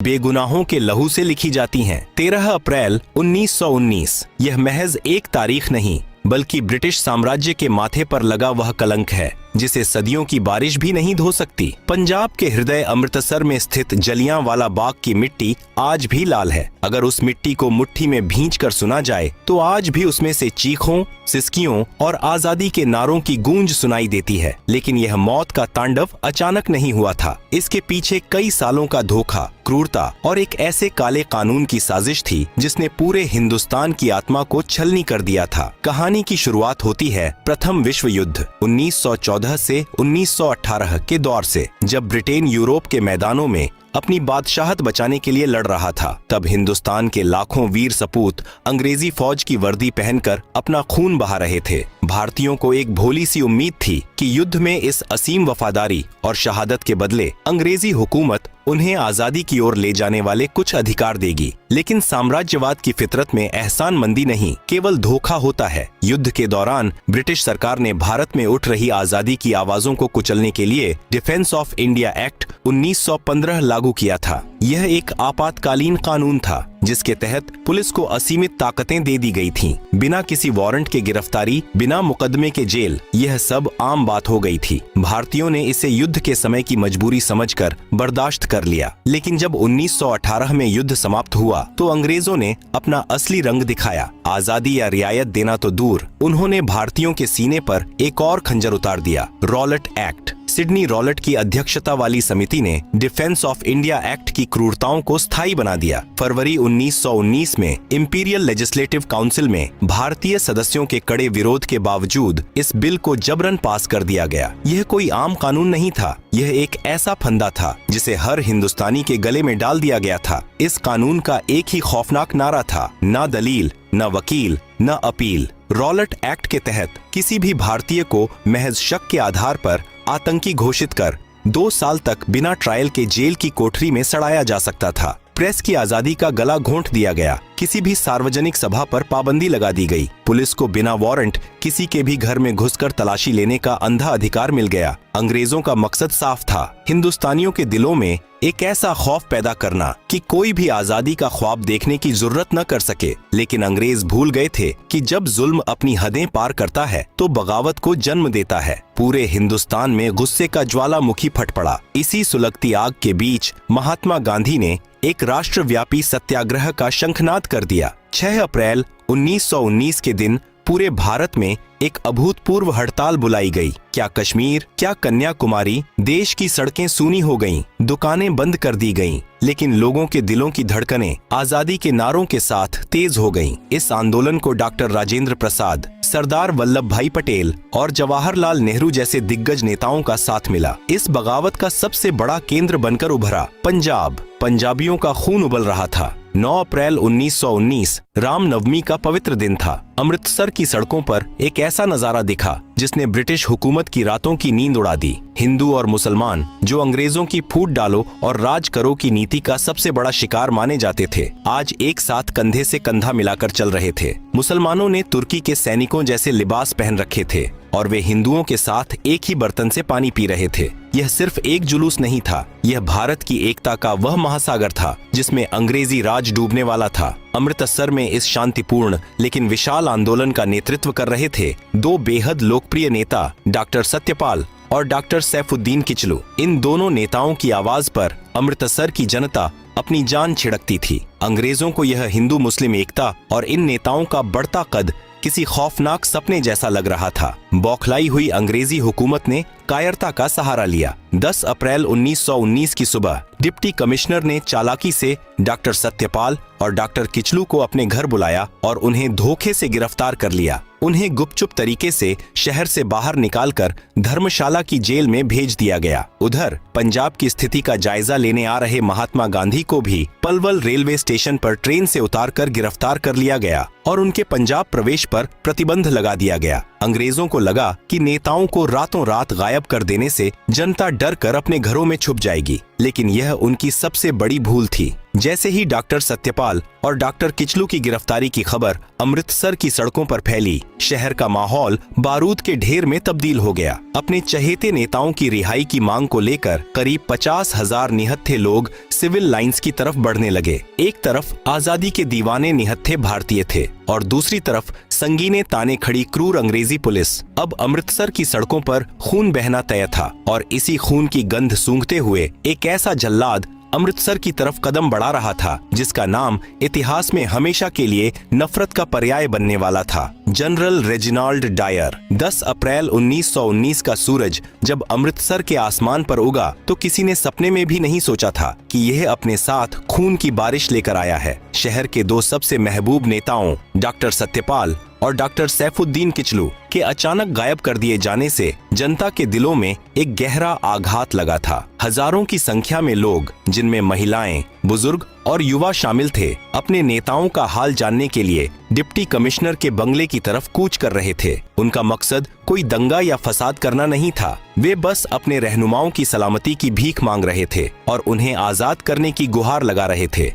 बेगुनाहों के लहू से लिखी जाती हैं। 13 अप्रैल 1919 यह महज एक तारीख नहीं बल्कि ब्रिटिश साम्राज्य के माथे पर लगा वह कलंक है जिसे सदियों की बारिश भी नहीं धो सकती। पंजाब के हृदय अमृतसर में स्थित जलियांवाला बाग की मिट्टी आज भी लाल है। अगर उस मिट्टी को मुट्ठी में भींचकर सुना जाए तो आज भी उसमें से चीखों, सिसकियों और आजादी के नारों की गूंज सुनाई देती है। लेकिन यह मौत का तांडव अचानक नहीं हुआ था। इसके पीछे कई सालों का धोखा, क्रूरता और एक ऐसे काले कानून की साजिश थी जिसने पूरे हिंदुस्तान की आत्मा को छलनी कर दिया था। कहानी की शुरुआत होती है प्रथम विश्व युद्ध 1914 से 1918 के दौर से, जब ब्रिटेन यूरोप के मैदानों में अपनी बादशाहत बचाने के लिए लड़ रहा था। तब हिंदुस्तान के लाखों वीर सपूत अंग्रेजी फौज की वर्दी पहनकर अपना खून बहा रहे थे। भारतीयों को एक भोली सी उम्मीद थी कि युद्ध में इस असीम वफादारी और शहादत के बदले अंग्रेजी हुकूमत उन्हें आजादी की ओर ले जाने वाले कुछ अधिकार देगी। लेकिन साम्राज्यवाद की फितरत में एहसानमंदी नहीं, केवल धोखा होता है। युद्ध के दौरान ब्रिटिश सरकार ने भारत में उठ रही आजादी की आवाजों को कुचलने के लिए डिफेंस ऑफ इंडिया एक्ट 1915 लागू किया था। यह एक आपातकालीन कानून था जिसके तहत पुलिस को असीमित ताकतें दे दी गई थीं। बिना किसी वारंट के गिरफ्तारी, बिना मुकदमे के जेल, यह सब आम बात हो गई थी। भारतीयों ने इसे युद्ध के समय की मजबूरी समझकर बर्दाश्त कर लिया। लेकिन जब 1918 में युद्ध समाप्त हुआ तो अंग्रेजों ने अपना असली रंग दिखाया। आजादी या रियायत देना तो दूर, उन्होंने भारतीयों के सीने पर एक और खंजर उतार दिया, रॉलेट एक्ट। सिडनी रॉलेट की अध्यक्षता वाली समिति ने डिफेंस ऑफ इंडिया एक्ट की क्रूरताओं को स्थायी बना दिया। फरवरी 1919 में इंपीरियल लेजिस्लेटिव काउंसिल में भारतीय सदस्यों के कड़े विरोध के बावजूद इस बिल को जबरन पास कर दिया गया। यह कोई आम कानून नहीं था, यह एक ऐसा फंदा था जिसे हर हिंदुस्तानी के गले में डाल दिया गया था। इस कानून का एक ही खौफनाक नारा था, ना दलील, न वकील, न अपील। रॉलेट एक्ट के तहत किसी भी भारतीय को महज शक के आधार पर आतंकी घोषित कर 2 साल तक बिना ट्रायल के जेल की कोठरी में सड़ाया जा सकता था। प्रेस की आजादी का गला घोंट दिया गया। किसी भी सार्वजनिक सभा पर पाबंदी लगा दी गई। पुलिस को बिना वारंट किसी के भी घर में घुसकर तलाशी लेने का अंधा अधिकार मिल गया। अंग्रेजों का मकसद साफ था, हिंदुस्तानियों के दिलों में एक ऐसा खौफ पैदा करना कि कोई भी आजादी का ख्वाब देखने की जरूरत न कर सके। लेकिन अंग्रेज भूल गए थे कि जब जुल्म अपनी हदें पार करता है तो बगावत को जन्म देता है। पूरे हिंदुस्तान में गुस्से का ज्वालामुखी फट पड़ा। इसी सुलगती आग के बीच महात्मा गांधी ने एक राष्ट्रव्यापी सत्याग्रह का शंखनाद कर दिया। 6 अप्रैल 1919 के दिन पूरे भारत में एक अभूतपूर्व हड़ताल बुलाई गई। क्या कश्मीर, क्या कन्याकुमारी, देश की सड़कें सूनी हो गईं, दुकानें बंद कर दी गईं, लेकिन लोगों के दिलों की धड़कनें आजादी के नारों के साथ तेज हो गईं। इस आंदोलन को डॉक्टर राजेंद्र प्रसाद, सरदार वल्लभ भाई पटेल और जवाहरलाल नेहरू जैसे दिग्गज नेताओं का साथ मिला। इस बगावत का सबसे बड़ा केंद्र बनकर उभरा पंजाब। पंजाबियों का खून उबल रहा था। 9 अप्रैल 1919 रामनवमी का पवित्र दिन था। अमृतसर की सड़कों पर एक ऐसा नजारा दिखा जिसने ब्रिटिश हुकूमत की रातों की नींद उड़ा दी। हिंदू और मुसलमान जो अंग्रेजों की फूट डालो और राज करो की नीति का सबसे बड़ा शिकार माने जाते थे, आज एक साथ कंधे से कंधा मिलाकर चल रहे थे। मुसलमानों ने तुर्की के सैनिकों जैसे लिबास पहन रखे थे और वे हिंदुओं के साथ एक ही बर्तन से पानी पी रहे थे। यह सिर्फ एक जुलूस नहीं था, यह भारत की एकता का वह महासागर था जिसमें अंग्रेजी राज डूबने वाला था। अमृतसर में इस शांतिपूर्ण लेकिन विशाल आंदोलन का नेतृत्व कर रहे थे 2 बेहद लोकप्रिय नेता, डॉक्टर सत्यपाल और डॉक्टर सैफुद्दीन किचलू। इन दोनों नेताओं की आवाज पर अमृतसर की जनता अपनी जान छिड़कती थी। अंग्रेजों को यह हिंदू मुस्लिम एकता और इन नेताओं का बढ़ता कद किसी खौफनाक सपने जैसा लग रहा था। बौखलाई हुई अंग्रेजी हुकूमत ने कायरता का सहारा लिया। 10 अप्रैल 1919 की सुबह डिप्टी कमिश्नर ने चालाकी से डॉक्टर सत्यपाल और डॉक्टर किचलू को अपने घर बुलाया और उन्हें धोखे से गिरफ्तार कर लिया। उन्हें गुपचुप तरीके से शहर से बाहर निकालकर धर्मशाला की जेल में भेज दिया गया। उधर पंजाब की स्थिति का जायजा लेने आ रहे महात्मा गांधी को भी पलवल रेलवे स्टेशन पर ट्रेन से उतारकर गिरफ्तार कर लिया गया और उनके पंजाब प्रवेश पर प्रतिबंध लगा दिया गया। अंग्रेजों को लगा कि नेताओं को रातों रात गायब कर देने से जनता डर कर अपने घरों में छुप जाएगी, लेकिन यह उनकी सबसे बड़ी भूल थी। जैसे ही डॉक्टर सत्यपाल और डॉक्टर किचलू की गिरफ्तारी की खबर अमृतसर की सड़कों पर फैली, शहर का माहौल बारूद के ढेर में तब्दील हो गया। अपने चहेते नेताओं की रिहाई की मांग को लेकर करीब 50,000 निहत्थे लोग सिविल लाइंस की तरफ बढ़ने लगे। एक तरफ आजादी के दीवाने निहत्थे भारतीय थे और दूसरी तरफ संगीने ताने खड़ी क्रूर अंग्रेजी पुलिस। अब अमृतसर की सड़कों पर खून बहना तय था और इसी खून की गंध सूंघते हुए एक ऐसा जल्लाद अमृतसर की तरफ कदम बढ़ा रहा था जिसका नाम इतिहास में हमेशा के लिए नफरत का पर्याय बनने वाला था, जनरल रेजिनाल्ड डायर। 10 अप्रैल 1919 का सूरज जब अमृतसर के आसमान पर उगा तो किसी ने सपने में भी नहीं सोचा था कि यह अपने साथ खून की बारिश लेकर आया है। शहर के दो सबसे महबूब नेताओं डॉक्टर सत्यपाल और डॉक्टर सैफुद्दीन किचलू के अचानक गायब कर दिए जाने से जनता के दिलों में एक गहरा आघात लगा था। हजारों की संख्या में लोग, जिनमें महिलाएं, बुजुर्ग और युवा शामिल थे, अपने नेताओं का हाल जानने के लिए डिप्टी कमिश्नर के बंगले की तरफ कूच कर रहे थे। उनका मकसद कोई दंगा या फसाद करना नहीं था, वे बस अपने रहनुमाओं की सलामती की भीख मांग रहे थे और उन्हें आजाद करने की गुहार लगा रहे थे।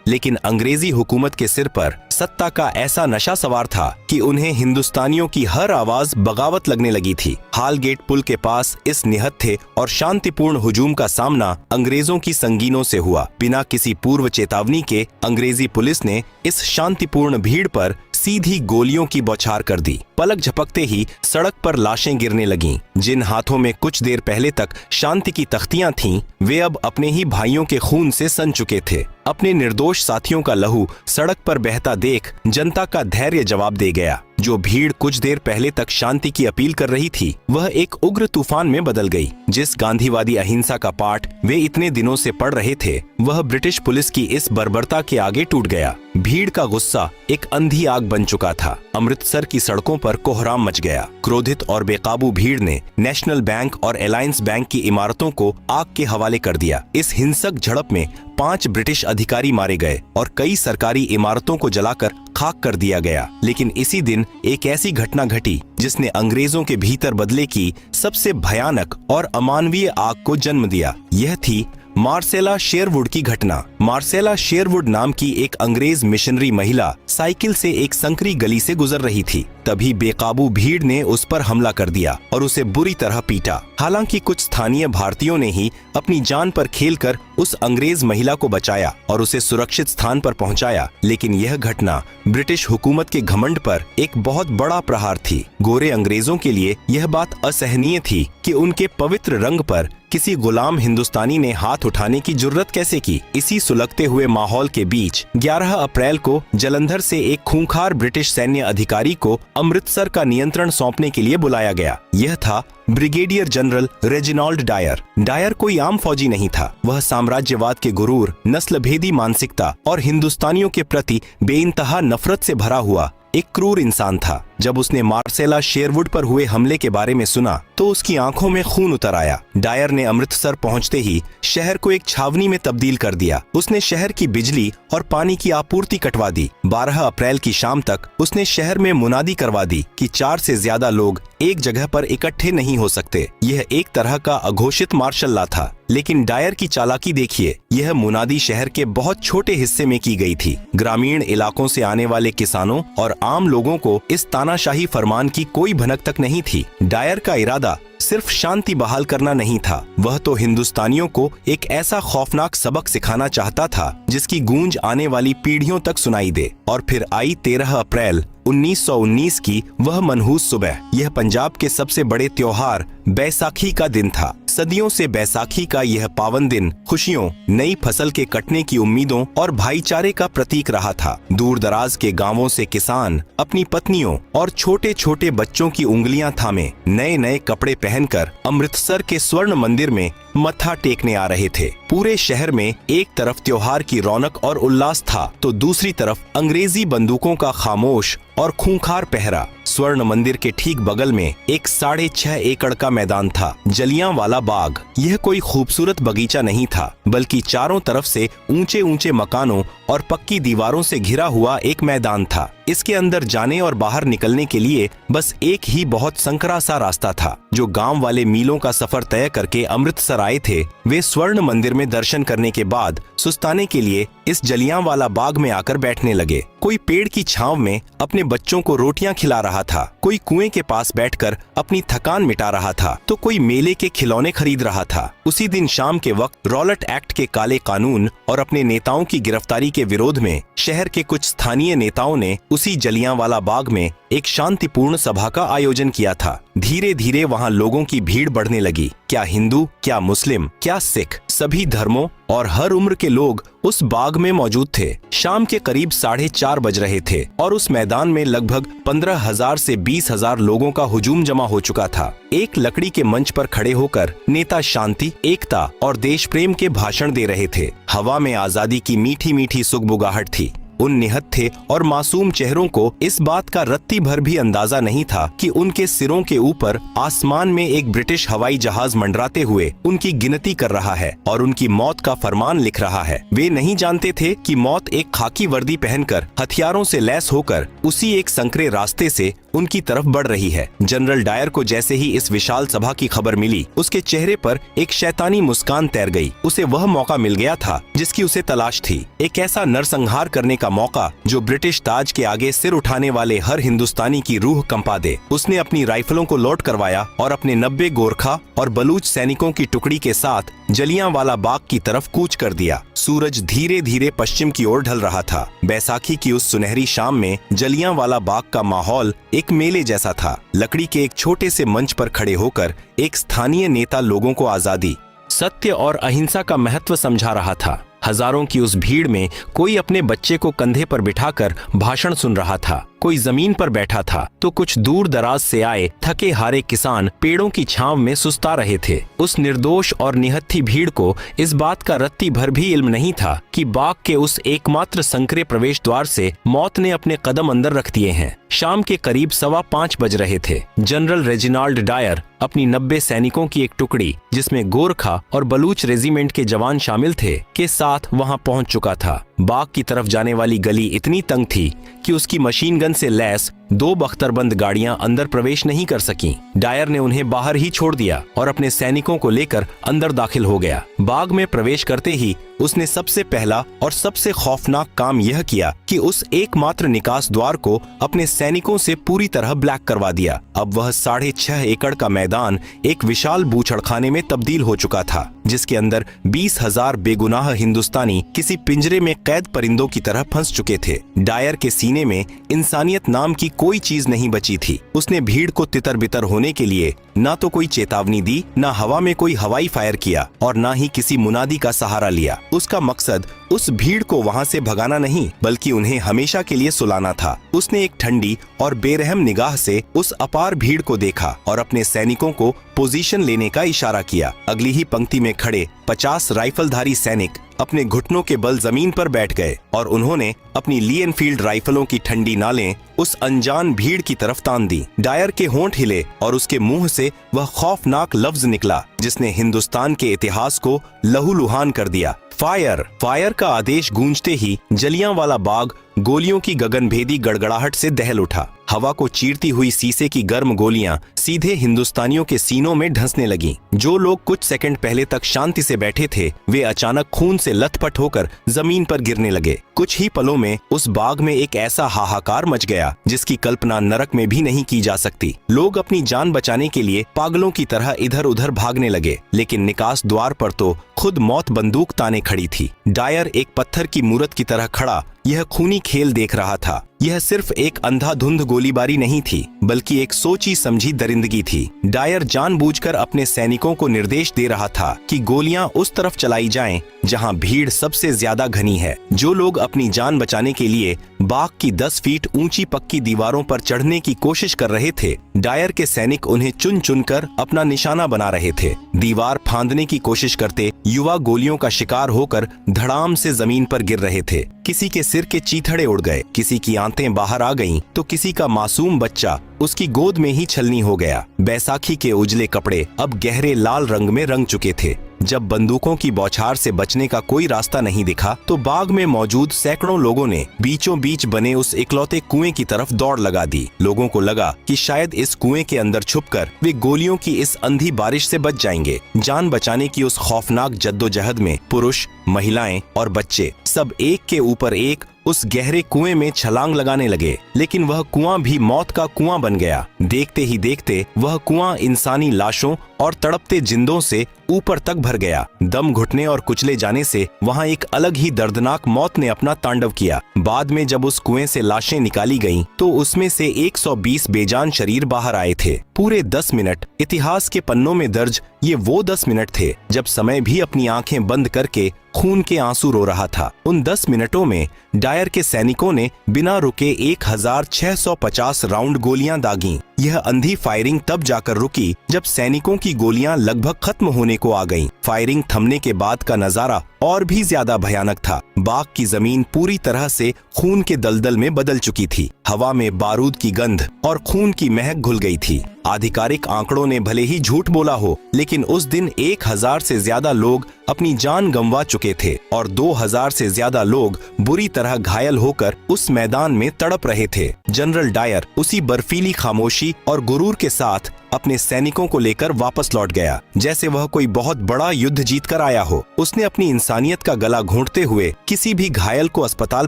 लेकिन अंग्रेजी हुकूमत के सिर पर सत्ता का ऐसा नशा सवार था कि उन्हें हिंदुस्तानियों की हर आवाज बगावत लगने लगी थी। हालगेट पुल के पास इस निहत्थे और शांतिपूर्ण हुजूम का सामना अंग्रेजों की संगीनों से हुआ। बिना किसी पूर्व चेतावनी के अंग्रेजी पुलिस ने इस शांतिपूर्ण भीड़ पर सीधी गोलियों की बौछार कर दी। पलक झपकते ही सड़क पर लाशें गिरने लगीं। जिन हाथों में कुछ देर पहले तक शांति की तख्तियां थीं, वे अब अपने ही भाइयों के खून से सन चुके थे। अपने निर्दोष साथियों का लहू सड़क पर बहता देख जनता का धैर्य जवाब दे गया। जो भीड़ कुछ देर पहले तक शांति की अपील कर रही थी, वह एक उग्र तूफान में बदल गई। जिस गांधीवादी अहिंसा का पाठ वे इतने दिनों से पढ़ रहे थे, वह ब्रिटिश पुलिस की इस बर्बरता के आगे टूट गया। भीड़ का गुस्सा एक अंधी आग बन चुका था। अमृतसर की सड़कों पर कोहराम मच गया। क्रोधित और बेकाबू भीड़ ने नेशनल बैंक और अलायंस बैंक की इमारतों को आग के हवाले कर दिया। इस हिंसक झड़प में 5 ब्रिटिश अधिकारी मारे गए और कई सरकारी इमारतों को जलाकर खाक कर दिया गया। लेकिन इसी दिन एक ऐसी घटना घटी जिसने अंग्रेजों के भीतर बदले की सबसे भयानक और अमानवीय आग को जन्म दिया। यह थी मार्सेला शेरवुड की घटना। मार्सेला शेरवुड नाम की एक अंग्रेज मिशनरी महिला साइकिल से एक संकरी गली से गुजर रही थी। तभी बेकाबू भीड़ ने उस पर हमला कर दिया और उसे बुरी तरह पीटा। हालांकि कुछ स्थानीय भारतीयों ने ही अपनी जान पर खेलकर उस अंग्रेज महिला को बचाया और उसे सुरक्षित स्थान पर पहुंचाया, लेकिन यह घटना ब्रिटिश हुकूमत के घमंड पर एक बहुत बड़ा प्रहार थी। गोरे अंग्रेजों के लिए यह बात असहनीय थी कि उनके पवित्र रंग पर किसी गुलाम हिंदुस्तानी ने हाथ उठाने की जुर्रत कैसे की। इसी सुलगते हुए माहौल के बीच 11 अप्रैल को जालंधर से एक खूंखार ब्रिटिश सैन्य अधिकारी को अमृतसर का नियंत्रण सौंपने के लिए बुलाया गया। यह था brigadier general Reginald Dyer. Dyer कोई आम फौजी नहीं था। वह साम्राज्यवाद के गुरूर, नस्लभेदी मानसिकता और हिंदुस्तानियों के प्रति बेइंतहा नफरत से भरा हुआ एक क्रूर इंसान था। जब उसने मार्सेला शेरवुड पर हुए हमले के बारे में सुना तो उसकी आंखों में खून उतर आया। डायर ने अमृतसर पहुंचते ही शहर को एक छावनी में तब्दील कर दिया। उसने शहर की बिजली और पानी की आपूर्ति कटवा दी। 12 अप्रैल की शाम तक उसने शहर में मुनादी करवा दी कि 4 से ज्यादा लोग एक जगह पर इकट्ठे नहीं हो सकते। यह एक तरह का अघोषित मार्शल लॉ था। लेकिन डायर की चालाकी देखिए, यह मुनादी शहर के बहुत छोटे हिस्से में की गई थी। ग्रामीण इलाकों से आने वाले किसानों और आम लोगों को इस तानाशाही फरमान की कोई भनक तक नहीं थी। डायर का इरादा सिर्फ शांति बहाल करना नहीं था, वह तो हिंदुस्तानियों को एक ऐसा खौफनाक सबक सिखाना चाहता था जिसकी गूंज आने वाली पीढ़ियों तक सुनाई दे। और फिर आई 13 अप्रैल 1919 की वह मनहूस सुबह। यह पंजाब के सबसे बड़े त्योहार बैसाखी का दिन था। सदियों से बैसाखी का यह पावन दिन खुशियों, नई फसल के कटने की उम्मीदों और भाईचारे का प्रतीक रहा था। दूर दराज के गांवों से किसान अपनी पत्नियों और छोटे छोटे बच्चों की उंगलियां थामे नए नए कपड़े पहनकर अमृतसर के स्वर्ण मंदिर में मत्था टेकने आ रहे थे। पूरे शहर में एक तरफ त्योहार की रौनक और उल्लास था तो दूसरी तरफ अंग्रेजी बंदूकों का खामोश और खूंखार पहरा। स्वर्ण मंदिर के ठीक बगल में एक 6.5 एकड़ का मैदान था, जलियांवाला बाग। यह कोई खूबसूरत बगीचा नहीं था, बल्कि चारों तरफ से ऊंचे ऊंचे मकानों और पक्की दीवारों से घिरा हुआ एक मैदान था। इसके अंदर जाने और बाहर निकलने के लिए बस एक ही बहुत संकरा सा रास्ता था। जो गांव वाले मीलों का सफर तय करके अमृतसर आए थे, वे स्वर्ण मंदिर में दर्शन करने के बाद सुस्ताने के लिए इस जलियांवाला बाग में आकर बैठने लगे। कोई पेड़ की छांव में अपने बच्चों को रोटियां खिला रहा था, कोई कुएं के पास बैठकर अपनी थकान मिटा रहा था, तो कोई मेले के खिलौने खरीद रहा था। उसी दिन शाम के वक्त रॉलेट एक्ट के काले कानून और अपने नेताओं की गिरफ्तारी के विरोध में शहर के कुछ स्थानीय नेताओं ने उसी जलियांवाला बाग में एक शांतिपूर्ण सभा का आयोजन किया था। धीरे धीरे वहां लोगों की भीड़ बढ़ने लगी। क्या हिंदू, क्या मुस्लिम, क्या सिख, सभी धर्मों और हर उम्र के लोग उस बाग में मौजूद थे। शाम के करीब 4:30 बज रहे थे और उस मैदान में लगभग 15,000 से 20,000 लोगों का हुजूम जमा हो चुका था। एक लकड़ी के मंच पर खड़े होकर नेता शांति, एकता और देश प्रेम के भाषण दे रहे थे। हवा में आजादी की मीठी मीठी सुगबुगाहट थी। उन निहत्थे और मासूम चेहरों को इस बात का रत्ती भर भी अंदाजा नहीं था कि उनके सिरों के ऊपर आसमान में एक ब्रिटिश हवाई जहाज मंडराते हुए उनकी गिनती कर रहा है और उनकी मौत का फरमान लिख रहा है। वे नहीं जानते थे कि मौत एक खाकी वर्दी पहनकर हथियारों से लैस होकर उसी एक संकरे रास्ते से उनकी तरफ बढ़ रही है। जनरल डायर को जैसे ही इस विशाल सभा की खबर मिली, उसके चेहरे पर एक शैतानी मुस्कान तैर गई। उसे वह मौका मिल गया था जिसकी उसे तलाश थी, एक ऐसा नरसंहार करने का मौका जो ब्रिटिश ताज के आगे सिर उठाने वाले हर हिंदुस्तानी की रूह कंपा दे। उसने अपनी राइफलों को लोड करवाया और अपने 90 गोरखा और बलूच सैनिकों की टुकड़ी के साथ जलियांवाला बाग की तरफ कूच कर दिया। सूरज धीरे धीरे पश्चिम की ओर ढल रहा था। बैसाखी की उस सुनहरी शाम में जलियांवाला बाग का माहौल एक मेले जैसा था। लकड़ी के एक छोटे से मंच पर खड़े होकर एक स्थानीय नेता लोगों को आजादी, सत्य और अहिंसा का महत्व समझा रहा था। हजारों की उस भीड़ में कोई अपने बच्चे को कंधे पर बिठाकर भाषण सुन रहा था, कोई जमीन पर बैठा था, तो कुछ दूर दराज से आए थके हारे किसान पेड़ों की छांव में सुस्ता रहे थे। उस निर्दोष और निहत्थी भीड़ को इस बात का रत्ती भर भी इल्म नहीं था कि बाग के उस एकमात्र संकरे प्रवेश द्वार से मौत ने अपने कदम अंदर रख दिए हैं। शाम के करीब 5:15 बज रहे थे। जनरल रेजिनाल्ड डायर अपनी 90 सैनिकों की एक टुकड़ी, जिसमें गोरखा और बलूच रेजिमेंट के जवान शामिल थे, के साथ वहां पहुंच चुका था। बाग की तरफ जाने वाली गली इतनी तंग थी कि उसकी मशीन गन से लैस 2 बख्तरबंद गाड़ियां अंदर प्रवेश नहीं कर सकीं। डायर ने उन्हें बाहर ही छोड़ दिया और अपने सैनिकों को लेकर अंदर दाखिल हो गया। बाग में प्रवेश करते ही उसने सबसे पहला और सबसे खौफनाक काम यह किया कि उस एकमात्र निकास द्वार को अपने सैनिकों से पूरी तरह ब्लैक करवा दिया। अब वह 6.5 एकड़ का मैदान एक विशाल बूचड़खाने में तब्दील हो चुका था, जिसके अंदर 20,000 बेगुनाह हिंदुस्तानी किसी पिंजरे में कैद परिंदों की तरह फंस चुके थे। डायर के सीने में इंसानियत नाम की कोई चीज नहीं बची थी। उसने भीड़ को तितर बितर होने के लिए ना तो कोई चेतावनी दी, ना हवा में कोई हवाई फायर किया और ना ही किसी मुनादी का सहारा लिया। उसका मकसद उस भीड़ को वहां से भगाना नहीं, बल्कि उन्हें हमेशा के लिए सुलाना था। उसने एक ठंडी और बेरहम निगाह से उस अपार भीड़ को देखा और अपने सैनिकों को पोजीशन लेने का इशारा किया। अगली ही पंक्ति में खड़े 50 राइफलधारी सैनिक अपने घुटनों के बल जमीन पर बैठ गए और उन्होंने अपनी ली एनफील्ड राइफलों की ठंडी नालें उस अनजान भीड़ की तरफ तान दी। डायर के होंठ हिले और उसके मुंह से वह खौफनाक लफ्ज निकला जिसने हिंदुस्तान के इतिहास को लहूलुहान कर दिया। फायर! फायर का आदेश गूंजते ही जलियांवाला बाग गोलियों की गगनभेदी गड़गड़ाहट से दहल उठा। हवा को चीरती हुई शीशे की गर्म गोलियां सीधे हिंदुस्तानियों के सीनों में ढंसने लगीं। जो लोग कुछ सेकंड पहले तक शांति से बैठे थे, वे अचानक खून से लथपथ होकर जमीन पर गिरने लगे। कुछ ही पलों में उस बाग में एक ऐसा हाहाकार मच गया जिसकी कल्पना नरक में भी नहीं की जा सकती। लोग अपनी जान बचाने के लिए पागलों की तरह इधर उधर भागने लगे, लेकिन निकास द्वार पर तो खुद मौत बंदूक ताने खड़ी थी। डायर एक पत्थर की मूरत की तरह खड़ा यह खूनी खेल देख रहा था। यह सिर्फ एक अंधाधुंध गोलीबारी नहीं थी, बल्कि एक सोची समझी दरिंदगी थी। डायर जानबूझकर अपने सैनिकों को निर्देश दे रहा था कि गोलियां उस तरफ चलाई जाएं जहां भीड़ सबसे ज्यादा घनी है। जो लोग अपनी जान बचाने के लिए बाग की 10 फीट ऊंची पक्की दीवारों पर चढ़ने की कोशिश कर रहे थे, डायर के सैनिक उन्हें चुन चुनकर अपना निशाना बना रहे थे। दीवार फांदने की कोशिश करते युवा गोलियों का शिकार होकर धड़ाम से जमीन पर गिर रहे थे। किसी के सिर के चीथड़े उड़ गए, किसी की आंतें बाहर आ गईं, तो किसी का मासूम बच्चा उसकी गोद में ही छलनी हो गया। बैसाखी के उजले कपड़े अब गहरे लाल रंग में रंग चुके थे। जब बंदूकों की बौछार से बचने का कोई रास्ता नहीं दिखा तो बाग में मौजूद सैकड़ों लोगों ने बीचों बीच बने उस इकलौते कुएं की तरफ दौड़ लगा दी। लोगों को लगा कि शायद इस कुएं के अंदर छुपकर वे गोलियों की इस अंधी बारिश से बच जाएंगे। जान बचाने की उस खौफनाक जद्दोजहद में पुरुष, महिलाएं और बच्चे सब एक के ऊपर एक उस गहरे कुएं में छलांग लगाने लगे, लेकिन वह कुआं भी मौत का कुआं बन गया। देखते ही देखते वह कुआं इंसानी लाशों और तड़पते जिंदों से ऊपर तक भर गया। दम घुटने और कुचले जाने से वहां एक अलग ही दर्दनाक मौत ने अपना तांडव किया। बाद में जब उस कुएं से लाशें निकाली गईं, तो उसमें से 120 बेजान शरीर बाहर आए थे। पूरे 10 मिनट इतिहास के पन्नों में दर्ज ये वो 10 मिनट थे जब समय भी अपनी आंखें बंद करके खून के आंसू रो रहा था। उन 10 मिनटों में डायर के सैनिकों ने बिना रुके 1650 राउंड गोलियां दागी। यह अंधी फायरिंग तब जाकर रुकी जब सैनिकों की गोलियां लगभग खत्म होने को आ गईं। फायरिंग थमने के बाद का नजारा और भी ज्यादा भयानक था। बाग की जमीन पूरी तरह से खून के दलदल में बदल चुकी थी। हवा में बारूद की गंध और खून की महक घुल गई थी। आधिकारिक आंकड़ों ने भले ही झूठ बोला हो, लेकिन उस दिन 1000 से ज्यादा लोग अपनी जान गंवा चुके थे और 2000 से ज्यादा लोग बुरी तरह घायल होकर उस मैदान में तड़प रहे थे। जनरल डायर उसी बर्फीली खामोशी और गुरूर के साथ अपने सैनिकों को लेकर वापस लौट गया, जैसे वह कोई बहुत बड़ा युद्ध जीत कर आया हो। उसने अपनी इंसानियत का गला घोंटते हुए किसी भी घायल को अस्पताल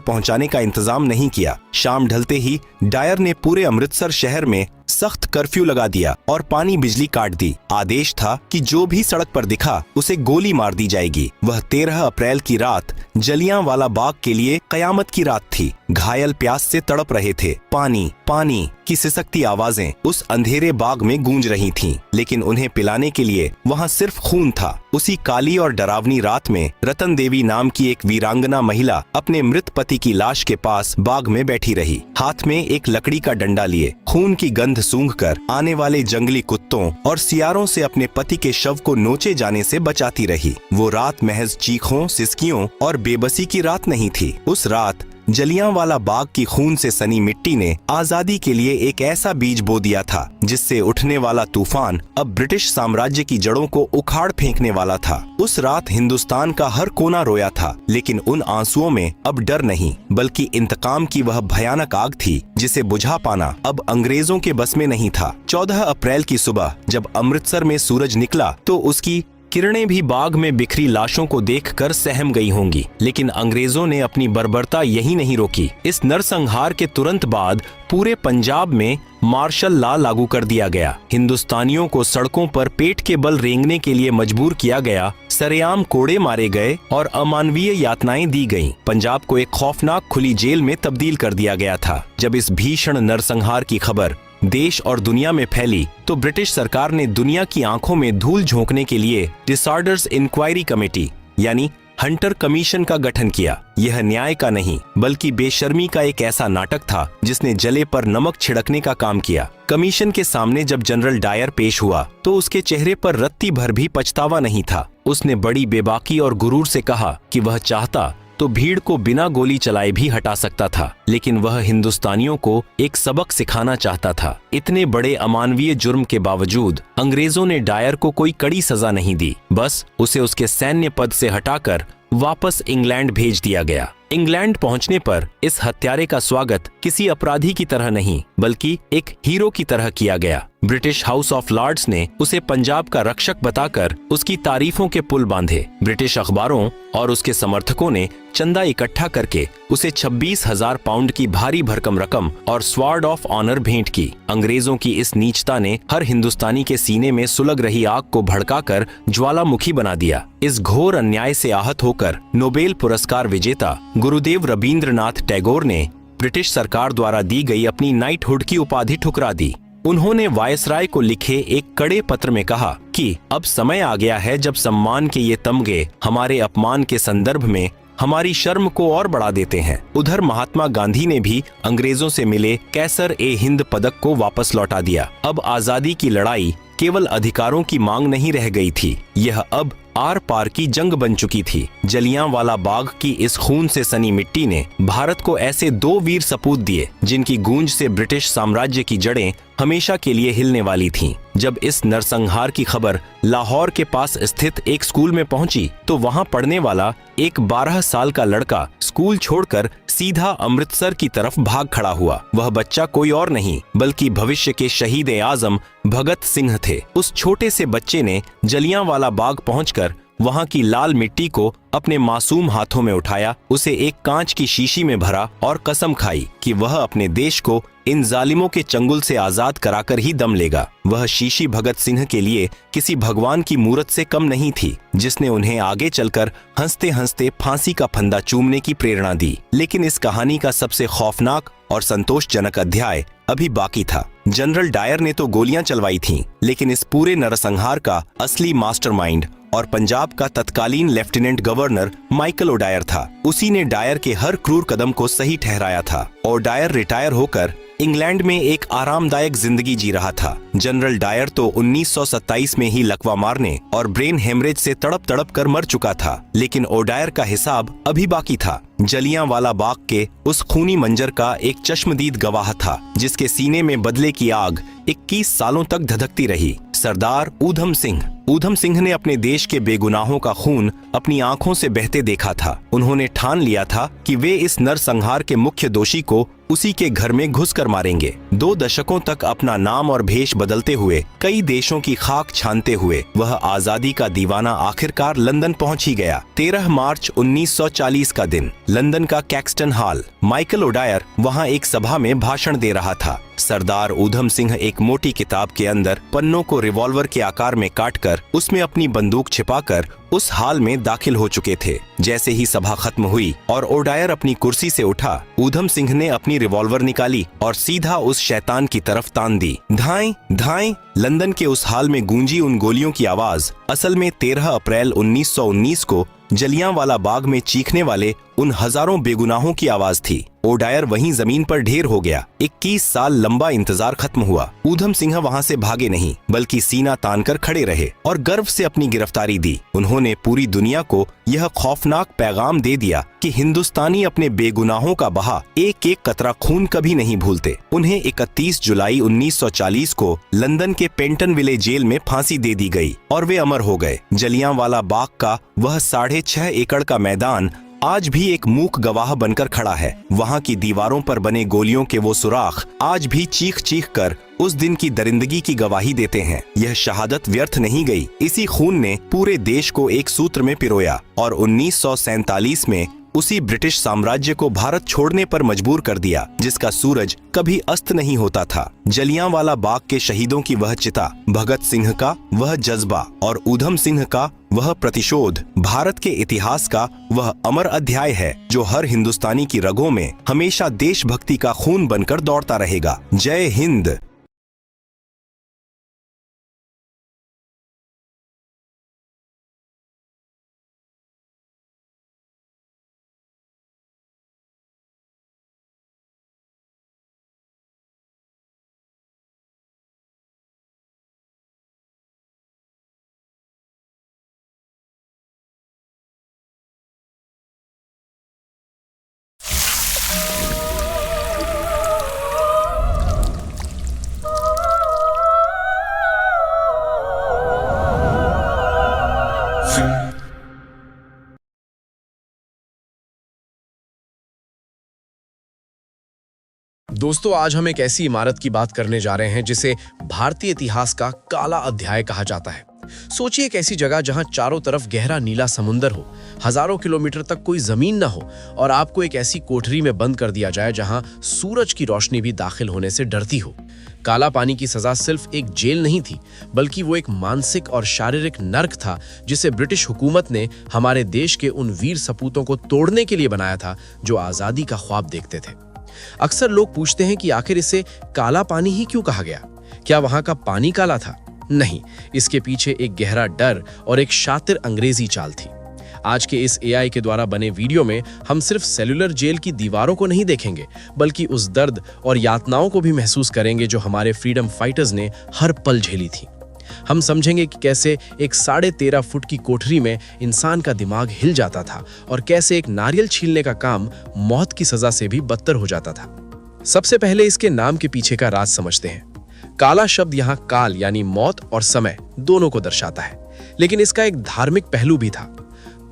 पहुंचाने का इंतजाम नहीं किया। शाम ढलते ही डायर ने पूरे अमृतसर शहर में सख्त कर्फ्यू लगा दिया और पानी बिजली काट दी। आदेश था कि जो भी सड़क पर दिखा उसे गोली मार दी जाएगी। वह 13 अप्रैल की रात जलियांवाला बाग के लिए कयामत की रात थी। घायल प्यास से तड़प रहे थे। पानी पानी की सिसकती आवाजें उस अंधेरे बाग में गूंज रही थीं, लेकिन उन्हें पिलाने के लिए वहां सिर्फ खून था। उसी काली और डरावनी रात में रतन देवी नाम की एक वीरांगना महिला अपने मृत पति की लाश के पास बाग में बैठी रही, हाथ में एक लकड़ी का डंडा लिए, खून की गंध सूंघकर आने वाले जंगली कुत्तों और सियारों से अपने पति के शव को नोचे जाने से बचाती रही। वो रात महज चीखों, सिसकियों और बेबसी की रात नहीं थी। उस रात जलियांवाला बाग की खून से सनी मिट्टी ने आजादी के लिए एक ऐसा बीज बो दिया था जिससे उठने वाला तूफान अब ब्रिटिश साम्राज्य की जड़ों को उखाड़ फेंकने वाला था। उस रात हिंदुस्तान का हर कोना रोया था, लेकिन उन आंसुओं में अब डर नहीं, बल्कि इंतकाम की वह भयानक आग थी जिसे बुझा पाना अब अंग्रेजों के बस में नहीं था। 14 अप्रैल की सुबह जब अमृतसर में सूरज निकला तो उसकी किरणें भी बाग में बिखरी लाशों को देखकर सहम गई होंगी, लेकिन अंग्रेजों ने अपनी बर्बरता यही नहीं रोकी। इस नरसंहार के तुरंत बाद पूरे पंजाब में मार्शल लॉ लागू कर दिया गया। हिंदुस्तानियों को सड़कों पर पेट के बल रेंगने के लिए मजबूर किया गया, सरेआम कोड़े मारे गए और अमानवीय यातनाएं दी गईं। पंजाब को एक खौफनाक खुली जेल में तब्दील कर दिया गया था। जब इस भीषण नरसंहार की खबर देश और दुनिया में फैली तो ब्रिटिश सरकार ने दुनिया की आंखों में धूल झोंकने के लिए डिसऑर्डर्स इंक्वायरी कमेटी यानी हंटर कमीशन का गठन किया। यह न्याय का नहीं बल्कि बेशर्मी का एक ऐसा नाटक था जिसने जले पर नमक छिड़कने का काम किया। कमीशन के सामने जब जनरल डायर पेश हुआ तो उसके चेहरे पर रत्ती भर भी पछतावा नहीं था। उसने बड़ी बेबाकी और गुरूर से कहा कि वह चाहता तो भीड़ को बिना गोली चलाए भी हटा सकता था, लेकिन वह हिंदुस्तानियों को एक सबक सिखाना चाहता था। इतने बड़े अमानवीय जुर्म के बावजूद अंग्रेजों ने डायर को कोई कड़ी सजा नहीं दी, बस उसे उसके सैन्य पद से हटाकर वापस इंग्लैंड भेज दिया गया। इंग्लैंड पहुंचने पर इस हत्यारे का स्वागत किसी अपराधी की तरह नहीं बल्कि एक हीरो की तरह किया गया। ब्रिटिश हाउस ऑफ लॉर्ड्स ने उसे पंजाब का रक्षक बताकर उसकी तारीफों के पुल बांधे। ब्रिटिश अखबारों और उसके समर्थकों ने चंदा इकट्ठा करके उसे 26,000 पाउंड की भारी भरकम रकम और स्वॉर्ड ऑफ ऑनर भेंट की। अंग्रेजों की इस नीचता ने हर हिंदुस्तानी के सीने में सुलग रही आग को भड़काकर ज्वालामुखी बना दिया। इस घोर अन्याय से आहत होकर नोबेल पुरस्कार विजेता गुरुदेव रवींद्रनाथ टैगोर ने ब्रिटिश सरकार द्वारा दी गई अपनी नाइटहुड की उपाधि ठुकरा दी। उन्होंने वायसराय को लिखे एक कड़े पत्र में कहा कि अब समय आ गया है जब सम्मान के ये तमगे हमारे अपमान के संदर्भ में हमारी शर्म को और बढ़ा देते हैं। उधर महात्मा गांधी ने भी अंग्रेजों से मिले कैसर ए हिंद पदक को वापस लौटा दिया। अब आजादी की लड़ाई केवल अधिकारों की मांग नहीं रह गई थी, यह अब आर पार की जंग बन चुकी थी। जलियांवाला बाग की इस खून से सनी मिट्टी ने भारत को ऐसे दो वीर सपूत दिए जिनकी गूंज से ब्रिटिश साम्राज्य की जड़ें हमेशा के लिए हिलने वाली थीं। जब इस नरसंहार की खबर लाहौर के पास स्थित एक स्कूल में पहुंची तो वहां पढ़ने वाला एक 12 साल का लड़का स्कूल छोड़कर सीधा अमृतसर की तरफ भाग खड़ा हुआ। वह बच्चा कोई और नहीं बल्कि भविष्य के शहीद आजम भगत सिंह थे। उस छोटे से बच्चे ने जलियांवाला बाग पहुंचकर वहां की लाल मिट्टी को अपने मासूम हाथों में उठाया, उसे एक कांच की शीशी में भरा और कसम खाई कि वह अपने देश को इन जालिमों के चंगुल से आजाद कराकर ही दम लेगा। वह शीशी भगत सिंह के लिए किसी भगवान की मूरत से कम नहीं थी, जिसने उन्हें आगे चलकर हंसते हंसते फांसी का फंदा चूमने की प्रेरणा दी। लेकिन इस कहानी का सबसे खौफनाक और संतोषजनक अध्याय अभी बाकी था। जनरल डायर ने तो गोलियां चलवाई थीं, लेकिन इस पूरे नरसंहार का असली मास्टरमाइंड और पंजाब का तत्कालीन लेफ्टिनेंट गवर्नर माइकल ओडायर था। उसी ने डायर के हर क्रूर कदम को सही ठहराया था। ओडायर रिटायर होकर इंग्लैंड में एक आरामदायक जिंदगी जी रहा था। जनरल डायर तो 1927 में ही लकवा मारने और ब्रेन हेमरेज से तड़प तड़प कर मर चुका था, लेकिन ओडायर का हिसाब अभी बाकी था। जलियांवाला बाग के उस खूनी मंजर का एक चश्मदीद गवाह था, जिसके सीने में बदले की आग 21 सालों तक धधकती रही। सरदार ऊधम सिंह। ऊधम सिंह ने अपने देश के बेगुनाहों का खून अपनी आंखों से बहते देखा था। उन्होंने ठान लिया था कि वे इस नरसंहार के मुख्य दोषी को उसी के घर में घुसकर मारेंगे। 2 दशकों तक अपना नाम और भेष बदलते हुए, कई देशों की खाक छानते हुए वह आजादी का दीवाना आखिरकार लंदन पहुंच ही गया। 13 मार्च 1940 का दिन, लंदन का कैक्सटन हॉल। माइकल ओडायर वहां एक सभा में भाषण दे रहा था। सरदार ऊधम सिंह एक मोटी किताब के अंदर पन्नों को रिवॉल्वर के आकार में काटकर उसमें अपनी बंदूक छिपाकर उस हाल में दाखिल हो चुके थे। जैसे ही सभा खत्म हुई और ओडायर अपनी कुर्सी से उठा, ऊधम सिंह ने अपनी रिवॉल्वर निकाली और सीधा उस शैतान की तरफ तान दी। धाएं धाएं। लंदन के उस हाल में गूंजी उन गोलियों की आवाज असल में 13 अप्रैल 1919 को जलियांवाला बाग में चीखने वाले उन हजारों बेगुनाहों की आवाज थी। ओडायर वहीं जमीन पर ढेर हो गया। 21 साल लंबा इंतजार खत्म हुआ। ऊधम सिंह वहां से भागे नहीं, बल्कि सीना तानकर खड़े रहे और गर्व से अपनी गिरफ्तारी दी। उन्होंने पूरी दुनिया को यह खौफनाक पैगाम दे दिया कि हिंदुस्तानी अपने बेगुनाहों का बहा एक एक कतरा खून कभी नहीं भूलते। उन्हें 31 जुलाई 1940 को लंदन के पेंटनविले जेल में फांसी दे दी गई और वे अमर हो गए। जलियांवाला बाग का वह 6.5 एकड़ का मैदान आज भी एक मूक गवाह बनकर खड़ा है। वहां की दीवारों पर बने गोलियों के वो सुराख आज भी चीख चीख कर उस दिन की दरिंदगी की गवाही देते हैं। यह शहादत व्यर्थ नहीं गई। इसी खून ने पूरे देश को एक सूत्र में पिरोया और 1947 में उसी ब्रिटिश साम्राज्य को भारत छोड़ने पर मजबूर कर दिया, जिसका सूरज कभी अस्त नहीं होता था। जलियांवाला बाग के शहीदों की वह चिता, भगत सिंह का वह जज्बा और ऊधम सिंह का वह प्रतिशोध भारत के इतिहास का वह अमर अध्याय है, जो हर हिंदुस्तानी की रगों में हमेशा देशभक्ति का खून बनकर दौड़ता रहेगा। जय हिंद। दोस्तों, आज हम एक ऐसी इमारत की बात करने जा रहे हैं जिसे भारतीय इतिहास का काला अध्याय कहा जाता है। सोचिए एक ऐसी जगह जहां चारों तरफ गहरा नीला समुंदर हो, हजारों किलोमीटर तक कोई जमीन ना हो और आपको एक ऐसी कोठरी में बंद कर दिया जाए जहां सूरज की रोशनी भी दाखिल होने से डरती हो। काला पानी की सजा सिर्फ एक जेल नहीं थी, बल्कि वो एक मानसिक और शारीरिक नर्क था जिसे ब्रिटिश हुकूमत ने हमारे देश के उन वीर सपूतों को तोड़ने के लिए बनाया था जो आजादी का ख्वाब देखते थे। अक्सर लोग पूछते हैं कि आखिर इसे काला पानी ही क्यों कहा गया? क्या वहां का पानी काला था? नहीं, इसके पीछे एक गहरा डर और एक शातिर अंग्रेजी चाल थी। आज के इस एआई के द्वारा बने वीडियो में हम सिर्फ सेलुलर जेल की दीवारों को नहीं देखेंगे, बल्कि उस दर्द और यातनाओं को भी महसूस करेंगे जो हमारे फ्रीडम फाइटर्स ने हर पल झेली थी। हम समझेंगे कि कैसे एक 13.5 फुट की कोठरी में इंसान का दिमाग हिल जाता था और कैसे एक नारियल छीलने का काम मौत की सजा से भी बदतर हो जाता था। सबसे पहले इसके नाम के पीछे का राज समझते हैं। काला शब्द यहाँ काल यानी मौत और समय दोनों को दर्शाता है, लेकिन इसका एक धार्मिक पहलू भी था।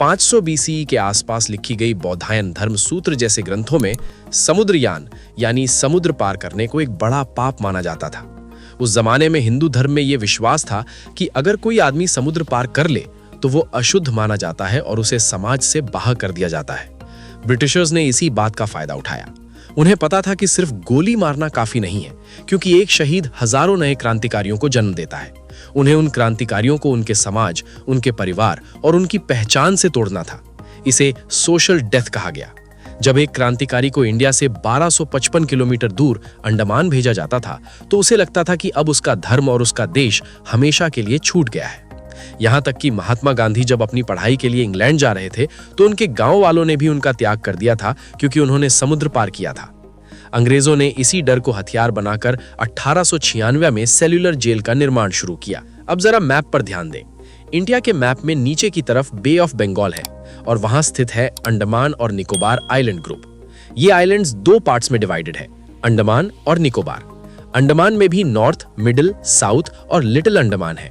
500 BCE के आसपास लिखी गई बौद्धायन धर्म सूत्र जैसे ग्रंथों में समुद्रयान यानी समुद्र पार करने को एक बड़ा पाप माना जाता था। उस जमाने में हिंदू धर्म में यह विश्वास था कि अगर कोई आदमी समुद्र पार कर ले तो वो अशुद्ध माना जाता है और उसे समाज से बाहर कर दिया जाता है। ब्रिटिशर्स ने इसी बात का फायदा उठाया। उन्हें पता था कि सिर्फ गोली मारना काफी नहीं है, क्योंकि एक शहीद हजारों नए क्रांतिकारियों को जन्म देता है। उन्हें उन क्रांतिकारियों को उनके समाज, उनके परिवार और उनकी पहचान से तोड़ना था। इसे सोशल डेथ कहा गया। जब एक क्रांतिकारी को इंडिया से 1255 किलोमीटर दूर अंडमान भेजा जाता था तो उसे लगता था कि अब उसका धर्म और उसका देश हमेशा के लिए छूट गया है। यहां तक कि महात्मा गांधी जब अपनी पढ़ाई के लिए इंग्लैंड जा रहे थे तो उनके गांव वालों ने भी उनका त्याग कर दिया था, क्योंकि उन्होंने समुद्र पार किया था। अंग्रेजों ने इसी डर को हथियार बनाकर 1896 में सेल्यूलर जेल का निर्माण शुरू किया। अब जरा मैप पर ध्यान दें। इंडिया के मैप में नीचे की तरफ बे ऑफ बंगाल है और वहां स्थित है अंडमान और निकोबार आइलैंड ग्रुप। ये आइलैंड्स दो पार्ट्स में डिवाइडेड है, अंडमान और निकोबार। अंडमान में भी नॉर्थ, मिडिल, साउथ और लिटिल अंडमान है।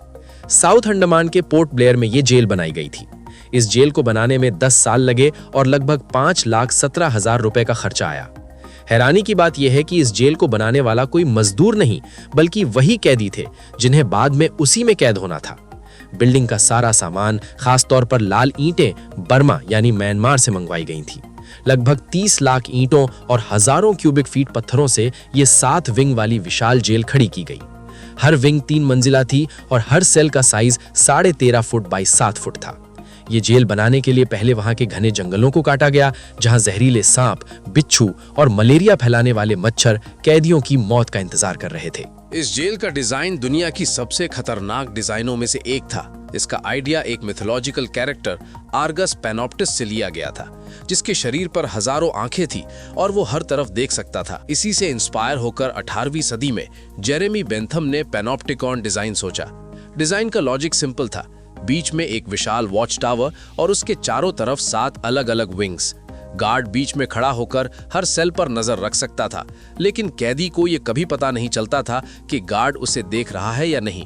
साउथ अंडमान के पोर्ट ब्लेयर में ये जेल बनाई गई थी। इस जेल को बनाने में 10 साल लगे और लगभग 5,17,000 रुपए का खर्चा आया। हैरानी की बात यह है कि इस जेल को बनाने वाला कोई मजदूर नहीं, बल्कि वही कैदी थे जिन्हें बाद में उसी में कैद होना था। बिल्डिंग का सारा सामान, खासतौर पर लाल ईंटें, बर्मा यानी म्यांमार से मंगवाई गई थी। लगभग 30 लाख ईंटों और हजारों क्यूबिक फीट पत्थरों से ये 7 विंग वाली विशाल जेल खड़ी की गई। हर विंग 3 मंजिला थी और हर सेल का साइज 13.5 फुट बाई 7 फुट था। ये जेल बनाने के लिए पहले वहां के घने जंगलों को काटा गया, जहां जहरीले सांप, बिच्छू और मलेरिया फैलाने वाले मच्छर कैदियों की मौत का इंतजार कर रहे थे। इस जेल का डिजाइन दुनिया की सबसे खतरनाक डिजाइनों में से एक था। इसका आइडिया एक मिथोलॉजिकल कैरेक्टर आर्गस पैनोप्टिस से लिया गया था, जिसके शरीर पर हजारों आंखें थी और वो हर तरफ देख सकता था। इसी से इंस्पायर होकर 18वीं सदी में जेरेमी बेंथम ने पैनोप्टिकॉन डिजाइन सोचा। डिजाइन का लॉजिक सिंपल था, बीच में एक विशाल वॉच टावर और उसके चारों तरफ 7 अलग अलग विंग्स। गार्ड बीच में खड़ा होकर हर सेल पर नजर रख सकता था, लेकिन कैदी को यह कभी पता नहीं चलता था कि गार्ड उसे देख रहा है या नहीं।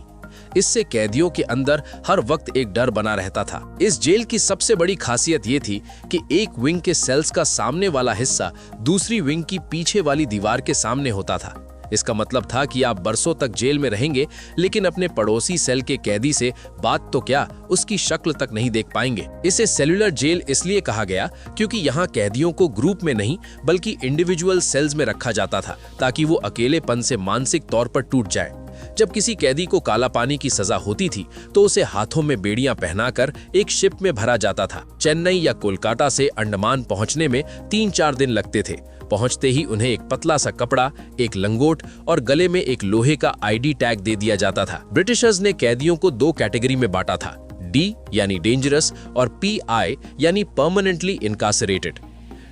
इससे कैदियों के अंदर हर वक्त एक डर बना रहता था। इस जेल की सबसे बड़ी खासियत ये थी कि एक विंग के सेल्स का सामने वाला हिस्सा दूसरी विंग की पीछे वाली दीवार के सामने होता था। इसका मतलब था कि आप बरसों तक जेल में रहेंगे, लेकिन अपने पड़ोसी सेल के कैदी से बात तो क्या, उसकी शक्ल तक नहीं देख पाएंगे। इसे सेल्यूलर जेल इसलिए कहा गया क्योंकि यहाँ कैदियों को ग्रुप में नहीं बल्कि इंडिविजुअल सेल्स में रखा जाता था, ताकि वो अकेलेपन से मानसिक तौर पर टूट जाए। जब किसी कैदी को काला पानी की सजा होती थी तो उसे हाथों में बेड़ियां पहनाकर एक शिप में भरा जाता था। चेन्नई या कोलकाता से अंडमान पहुंचने में 3-4 दिन लगते थे। पहुंचते ही उन्हें एक पतला सा कपड़ा, एक लंगोट और गले में एक लोहे का आईडी टैग दे दिया जाता था। ब्रिटिशर्स ने कैदियों को 2 कैटेगरी में बांटा था, डी यानी डेंजरस और पीआई यानी परमानेंटली इनकार्सरेटेड।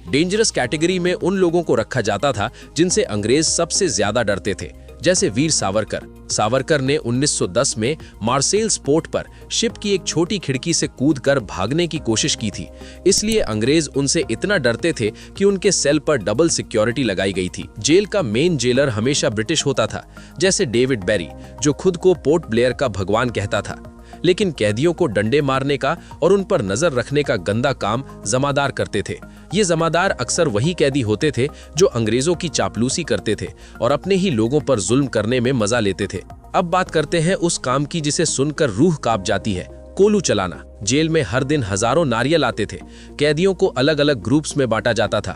डेंजरस कैटेगरी में उन लोगों को रखा जाता था जिनसे अंग्रेज सबसे ज्यादा डरते थे, जैसे वीर सावरकर। सावरकर ने 1910 में मार्सेल पोर्ट पर शिप की एक छोटी खिड़की से कूदकर भागने की कोशिश की थी। इसलिए अंग्रेज उनसे इतना डरते थे कि उनके सेल पर डबल सिक्योरिटी लगाई गई थी। जेल का मेन जेलर हमेशा ब्रिटिश होता था, जैसे डेविड बेरी, जो खुद को पोर्ट ब्लेयर का भगवान कहता था। लेकिन कैदियों को डंडे मारने का और उन पर नजर रखने का गंदा काम जमादार करते थे। ये जमादार अक्सर वही कैदी होते थे जो अंग्रेजों की चापलूसी करते थे और अपने ही लोगों पर जुल्म करने में मजा लेते थे। अब बात करते हैं उस काम की जिसे सुनकर रूह कांप जाती है, कोलू चलाना। जेल में हर दिन हजारों नारियल आते थे। कैदियों को अलग अलग ग्रुप्स में बांटा जाता था।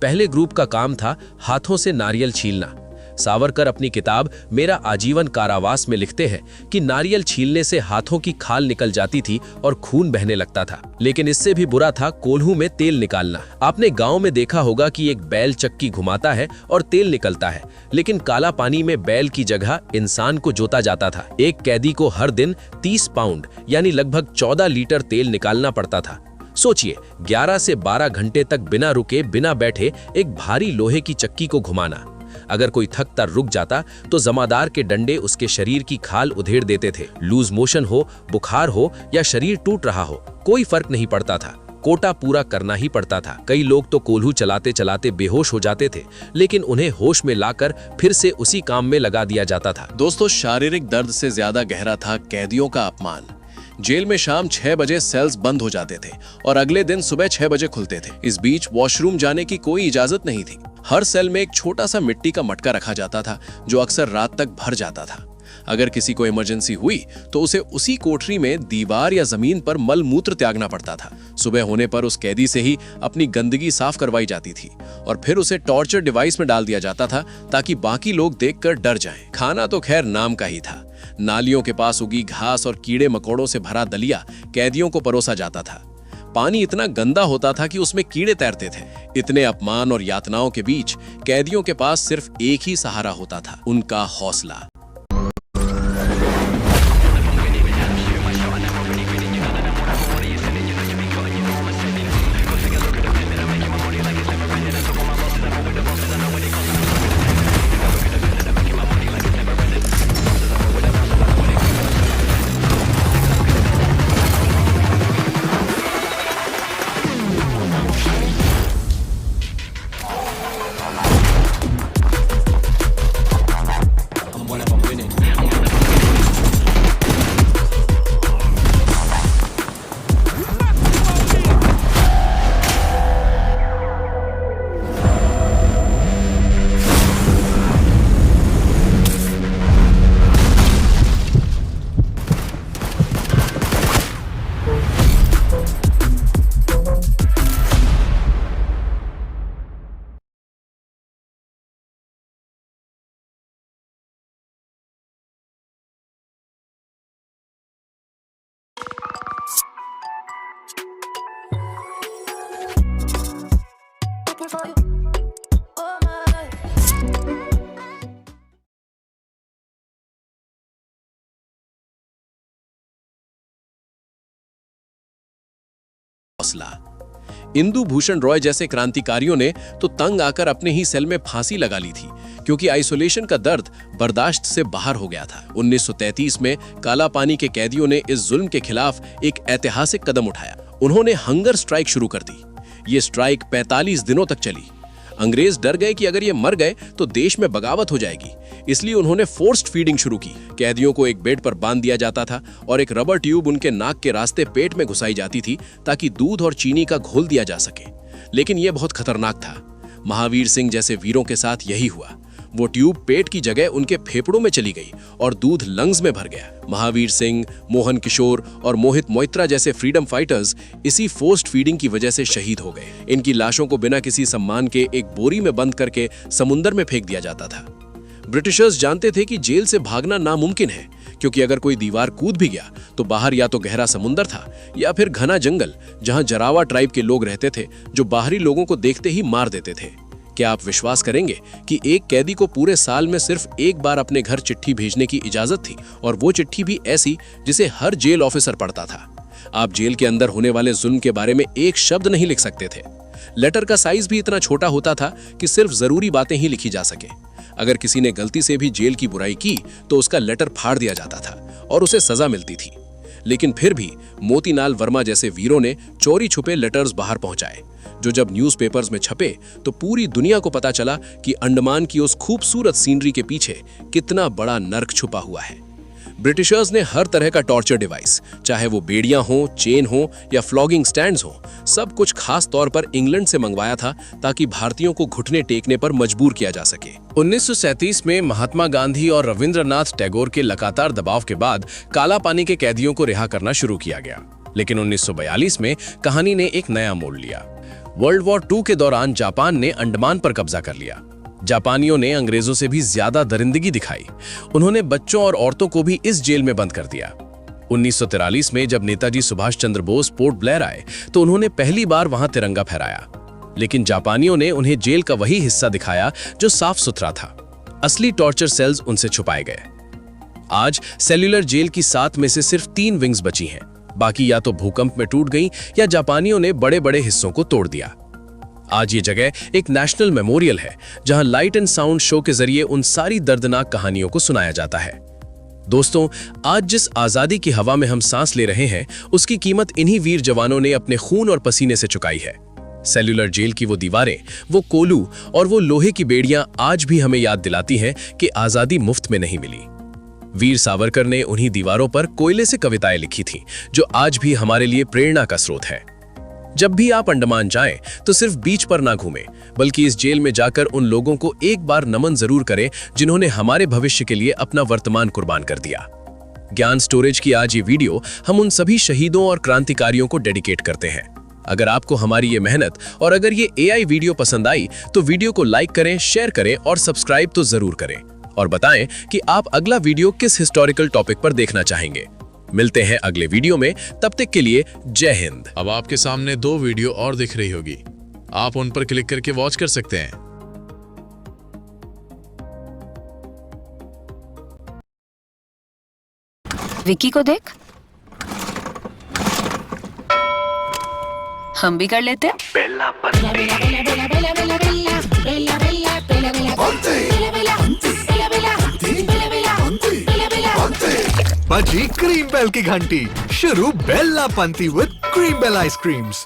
पहले ग्रुप का काम था हाथों से नारियल छीलना। सावरकर अपनी किताब मेरा आजीवन कारावास में लिखते हैं कि नारियल छीलने से हाथों की खाल निकल जाती थी और खून बहने लगता था। लेकिन इससे भी बुरा था कोल्हू में तेल निकालना। आपने गांव में देखा होगा कि एक बैल चक्की घुमाता है और तेल निकलता है, लेकिन काला पानी में बैल की जगह इंसान को जोता जाता था। एक कैदी को हर दिन 30 पाउंड यानी लगभग 14 लीटर तेल निकालना पड़ता था। सोचिए, 11 से 12 घंटे तक बिना रुके बिना बैठे एक भारी लोहे की चक्की को घुमाना। अगर कोई थकता रुक जाता तो जमादार के डंडे उसके शरीर की खाल उधेड़ देते थे। लूज मोशन हो, बुखार हो या शरीर टूट रहा हो, कोई फर्क नहीं पड़ता था। कोटा पूरा करना ही पड़ता था। कई लोग तो कोल्हू चलाते चलाते बेहोश हो जाते थे, लेकिन उन्हें होश में लाकर फिर से उसी काम में लगा दिया जाता था। दोस्तों, शारीरिक दर्द से ज्यादा गहरा था कैदियों का अपमान। जेल में शाम 6 बजे सेल्स बंद हो जाते थे और अगले दिन सुबह 6 बजे खुलते थे। इस बीच वॉशरूम जाने की कोई इजाजत नहीं थी। हर सेल में एक छोटा सा मिट्टी का मटका रखा जाता था जो अक्सर रात तक भर जाता था। अगर किसी को इमरजेंसी हुई तो उसे उसी कोठरी में दीवार या जमीन पर मल मूत्र त्यागना पड़ता था। सुबह होने पर उस कैदी से ही अपनी गंदगी साफ करवाई जाती थी और फिर उसे टॉर्चर डिवाइस में डाल दिया जाता था ताकि बाकी लोग देखकर डर जाएं। खाना तो खैर नाम का ही था। नालियों के पास उगी घास और कीड़े मकोड़ों से भरा दलिया कैदियों को परोसा जाता था। पानी इतना गंदा होता था कि उसमें कीड़े तैरते थे। इतने अपमान और यातनाओं के बीच कैदियों के पास सिर्फ एक ही सहारा होता था, उनका हौसला। इंदु भूषण रॉय जैसे क्रांतिकारियों ने तो तंग आकर अपने ही सेल में फांसी लगा ली थी, क्योंकि आइसोलेशन का दर्द बर्दाश्त से बाहर हो गया था। 1933 में काला पानी के कैदियों ने इस जुल्म के खिलाफ एक ऐतिहासिक कदम उठाया। उन्होंने हंगर स्ट्राइक शुरू कर दी। ये स्ट्राइक 45 दिनों तक चली। अंग्रेज डर गए कि अगर ये मर गए तो देश में बगावत हो जाएगी, इसलिए उन्होंने फोर्स्ड फीडिंग शुरू की। कैदियों को एक बेड पर बांध दिया जाता था और एक रबर ट्यूब उनके नाक के रास्ते पेट में घुसाई जाती थी ताकि दूध और चीनी का घोल दिया जा सके। लेकिन यह बहुत खतरनाक था। महावीर सिंह जैसे वीरों के साथ यही हुआ। वो ट्यूब पेट की जगह उनके फेफड़ों में चली गई और दूध लंग्स में भर गया। महावीर सिंह, मोहन किशोर और मोहित मोइत्रा जैसे फ्रीडम फाइटर्स इसी फोर्स्ड फीडिंग की वजह से शहीद हो गए। इनकी लाशों को बिना किसी सम्मान के एक बोरी में बंद करके समुंदर में फेंक दिया जाता था। ब्रिटिशर्स जानते थे कि जेल से भागना नामुमकिन है, क्योंकि अगर कोई दीवार कूद भी गया तो बाहर या तो गहरा समुंदर था या फिर घना जंगल, जहां जरावा ट्राइब के लोग रहते थे जो बाहरी लोगों को देखते ही मार देते थे। क्या आप विश्वास करेंगे कि एक कैदी को पूरे साल में सिर्फ एक बार अपने घर चिट्ठी भेजने की इजाजत थी, और वो चिट्ठी भी ऐसी जिसे हर जेल ऑफिसर पढ़ता था। आप जेल के अंदर होने वाले जुल्म के बारे में एक शब्द नहीं लिख सकते थे। लेटर का साइज भी इतना छोटा होता था कि सिर्फ जरूरी बातें ही लिखी जा सके। अगर किसी ने गलती से भी जेल की बुराई की तो उसका लेटर फाड़ दिया जाता था और उसे सजा मिलती थी। लेकिन फिर भी मोतीलाल वर्मा जैसे वीरों ने चोरी छुपे लेटर्स बाहर पहुंचाए, जो जब न्यूज़पेपर्स में छपे तो पूरी दुनिया को पता चला कि अंडमान की उस खूबसूरत सीनरी के पीछे कितना बड़ा नर्क छुपा हुआ है। ब्रिटिशर्स ने हर तरह का टॉर्चर डिवाइस, चाहे वो बेड़ियां हो, चेन हो या फ्लॉगिंग स्टैंड्स हो, सब कुछ खास तौर पर इंग्लैंड से मंगवाया था ताकि भारतीयों को घुटने टेकने पर मजबूर किया जा सके। 1937 में महात्मा गांधी और रविंद्रनाथ टैगोर के लगातार दबाव के बाद काला पानी के कैदियों को रिहा करना शुरू किया गया। लेकिन 1942 में कहानी ने एक नया मोड़ लिया। वर्ल्ड वॉर II के दौरान जापान ने अंडमान पर कब्जा कर लिया। जापानियों ने अंग्रेजों से भी ज्यादा दरिंदगी दिखाई। उन्होंने बच्चों और औरतों को भी इस जेल में बंद कर दिया। 1943 में जब नेताजी सुभाष चंद्र बोस पोर्ट ब्लेयर आए तो उन्होंने पहली बार वहां तिरंगा फहराया। लेकिन जापानियों ने उन्हें जेल का वही हिस्सा दिखाया जो साफ सुथरा था। असली टॉर्चर सेल्स उनसे छुपाए गए। आज सेल्यूलर जेल की 7 में से सिर्फ 3 विंग्स बची हैं। बाकी या तो भूकंप में टूट गईं या जापानियों ने बड़े बड़े हिस्सों को तोड़ दिया। आज ये जगह एक नेशनल मेमोरियल है, जहां लाइट एंड साउंड शो के जरिए उन सारी दर्दनाक कहानियों को सुनाया जाता है। दोस्तों, आज जिस आजादी की हवा में हम सांस ले रहे हैं, उसकी कीमत इन्हीं वीर जवानों ने अपने खून और पसीने से चुकाई है। सेल्युलर जेल की वो दीवारें, वो कोलू और वो लोहे की बेड़ियां आज भी हमें याद दिलाती हैं कि आजादी मुफ्त में नहीं मिली। वीर सावरकर ने उन्हीं दीवारों पर कोयले से कविताएं लिखी थीं, जो आज भी हमारे लिए प्रेरणा का स्रोत है। जब भी आप अंडमान जाएं, तो सिर्फ बीच पर ना घूमें, बल्कि इस जेल में जाकर उन लोगों को एक बार नमन जरूर करें जिन्होंने हमारे भविष्य के लिए अपना वर्तमान कुर्बान कर दिया। ज्ञान स्टोरेज की आज ये वीडियो हम उन सभी शहीदों और क्रांतिकारियों को डेडिकेट करते हैं। अगर आपको हमारी ये मेहनत और अगर ये AI वीडियो पसंद आई तो वीडियो को लाइक करें, शेयर करें और सब्सक्राइब तो जरूर करें और बताएं कि आप अगला वीडियो किस हिस्टोरिकल टॉपिक पर देखना चाहेंगे। मिलते हैं अगले वीडियो में, तब तक के लिए जय हिंद। अब आपके सामने 2 वीडियो और दिख रही होगी, आप उन पर क्लिक करके वॉच कर सकते हैं। विक्की को देख, हम भी कर लेते हैं। बजी क्रीम बेल की घंटी, शुरू बेल्ला पंती विद क्रीम बेल आइसक्रीम्स।